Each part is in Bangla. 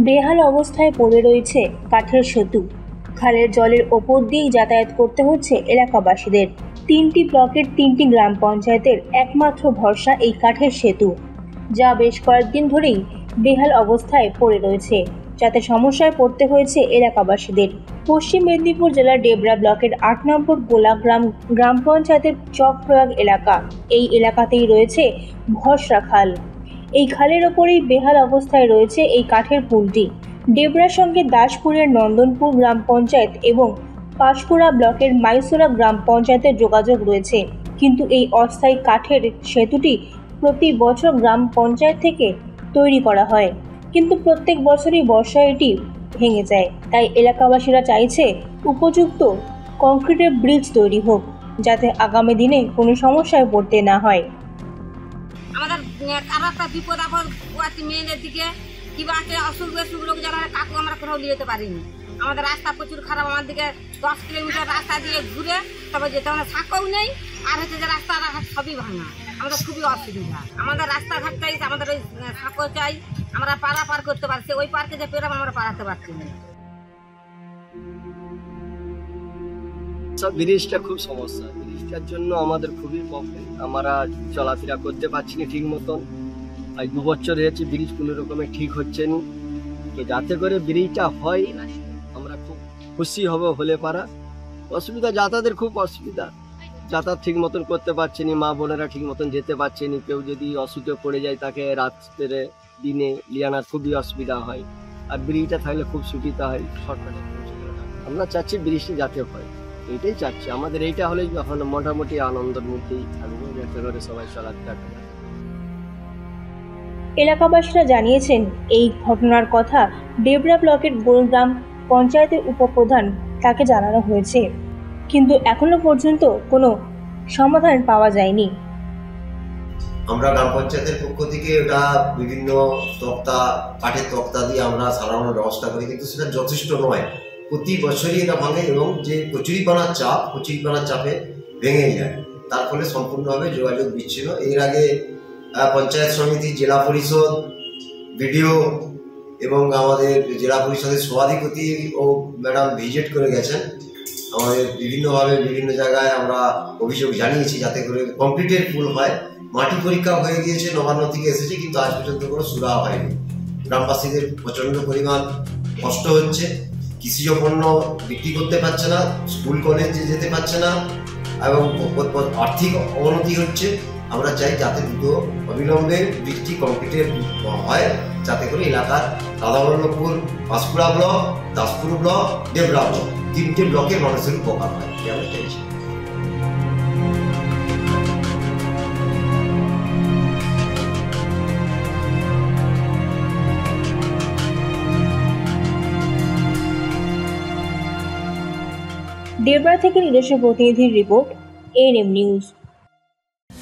বেহাল অবস্থায় পড়ে রয়েছে কাঠের সেতু। খালের জলের ওপর দিয়েই যাতায়াত করতে হচ্ছে এলাকাবাসীদের। 3টি ব্লকের 3টি গ্রাম পঞ্চায়েতের একমাত্র ভরসা এই কাঠের সেতু, যা বেশ কয়েকদিন ধরেই বেহাল অবস্থায় পড়ে রয়েছে, যাতে সমস্যায় পড়তে হয়েছে এলাকাবাসীদের। পশ্চিম মেদিনীপুর জেলার ডেবরা ব্লকের 8 নম্বর গোলাগ্রাম গ্রাম পঞ্চায়েতের চকপ্রয়াগ এলাকা। এই এলাকাতেই রয়েছে ভরসা খাল। এই খালের ওপরেই বেহাল অবস্থায় রয়েছে এই কাঠের পুলটি। ডেবরার সঙ্গে দাসপুরের নন্দনপুর গ্রাম পঞ্চায়েত এবং পাঁশকুড়া ব্লকের মাইসোরা গ্রাম পঞ্চায়েতের যোগাযোগ রয়েছে, কিন্তু এই অস্থায়ী কাঠের সেতুটি প্রতি বছর গ্রাম পঞ্চায়েত থেকে তৈরি করা হয়, কিন্তু প্রত্যেক বছরই বর্ষায় এটি ভেঙে যায়। তাই এলাকাবাসীরা চাইছে উপযুক্ত কংক্রিটের ব্রিজ তৈরি হোক, যাতে আগামী দিনে কোনো সমস্যায় পড়তে না হয়। আমাদের আরো একটা বিপদ আপদ মেয়েদের দিকে কিবা আছে, অসুখ বেসুখ লোক যারা কাকু আমরা কোথাও নিয়ে যেতে পারিনি। আমাদের রাস্তা প্রচুর খারাপ, আমার দিকে 10 কিলোমিটার রাস্তা দিয়ে ঘুরে তবে যেতে মানে সাঁকও নেই, আর হচ্ছে যে রাস্তাঘাট সবই ভাঙা। আমাদের খুবই অসুবিধা। আমাদের রাস্তাঘাট চাই, আমাদের ওই সাঁকো চাই, আমরা পারাপার করতে পারছি। ওই পার্কে যে পেরাম আমরা পারাতে পারছি না। ব্রিজটা খুব সমস্যা, ব্রিজটার জন্য আমাদের খুবই প্রবলেম। আমরা চলাফেরা করতে পারছি না ঠিক মতন। আজ 2 বছর হয়েছে ব্রিজ কোনো রকমে ঠিক হচ্ছে না। তো যাতে করে ব্রিজটা হয় আমরা খুব খুশি হব। হলে পারা অসুবিধা, যাতায়াতের খুব অসুবিধা, যাতায়াত ঠিক মতন করতে পারছে না। মা বোনেরা ঠিক মতন যেতে পারছে না। কেউ যদি অসুখে পড়ে যায় তাকে রাত্রে দিনে লিয়ানার খুবই অসুবিধা হয়। আর ব্রিজটা থাকলে খুব সুবিধা হয় সরকারের। আমরা চাচ্ছি ব্রিজটি যাতে হয়, এইটাই চাচ্ছি। আমাদের এইটা হলে যখন মোটামুটি আনন্দের মধ্যেই থাকবো, যাতে করে সবাই চলাফেরা করে। এলাকাবাসীরা জানিয়েছেন এই ঘটনার কথা ডেবরা ব্লকের গোলগ্রাম পঞ্চায়েতের উপপ্রধান তাকে জানানো হয়েছে, কিন্তু এখনো পর্যন্ত কোনো সমাধান পাওয়া যায়নি। আমরা গ্রাম পঞ্চায়েতের পক্ষ থেকে ওটা বিভিন্ন তক্তা, কাঠের তক্তা দিয়ে আমরা সারানোর ব্যবস্থা করি, কিন্তু সেটা যথেষ্ট নয়। প্রতি বছরই এটা ভাঙে এবং যে কচুরিপানার চাপে ভেঙে যায়, তার ফলে সম্পূর্ণভাবে যোগাযোগ বিচ্ছিন্ন। এর আগে পঞ্চায়েত সমিতি, জেলা পরিষদ, বিডিও এবং আমাদের জেলা পরিষদের সভাধিপতি ও ম্যাডাম ভিজিট করে গেছেন। আমাদের বিভিন্নভাবে বিভিন্ন জায়গায় আমরা অভিযোগ জানিয়েছি যাতে করে কংক্রিটের পুল হয়। মাটি পরীক্ষা হয়ে গিয়েছে, নবান্ন থেকে এসেছে, কিন্তু আজ পর্যন্ত কোনো সুরাহা হয়নি। গ্রামবাসীদের প্রচণ্ড পরিমাণ কষ্ট হচ্ছে, কৃষিজ পণ্য বিক্রি করতে পারছে না, স্কুল কলেজে যেতে পারছে না এবং আর্থিক অবনতি হচ্ছে। আমরা চাই যাতে দ্রুত অবিলম্বে ব্রিজটি কংক্রিটের হয়, যাতে করে এলাকার Radhaballavpur, Panskura block, Daspur block, Debra block, 3টে ব্লকের মানুষের উপকার হয়, এটা আমরা চাইছি। ডেবরা থেকে নিজস্ব প্রতিনিধির রিপোর্ট, এএনএম নিউজ।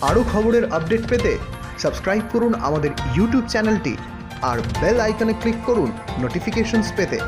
আরও খবরের আপডেট পেতে সাবস্ক্রাইব করুন আমাদের ইউটিউব চ্যানেলটি আর বেল আইকনে ক্লিক করুন নোটিফিকেশনস পেতে।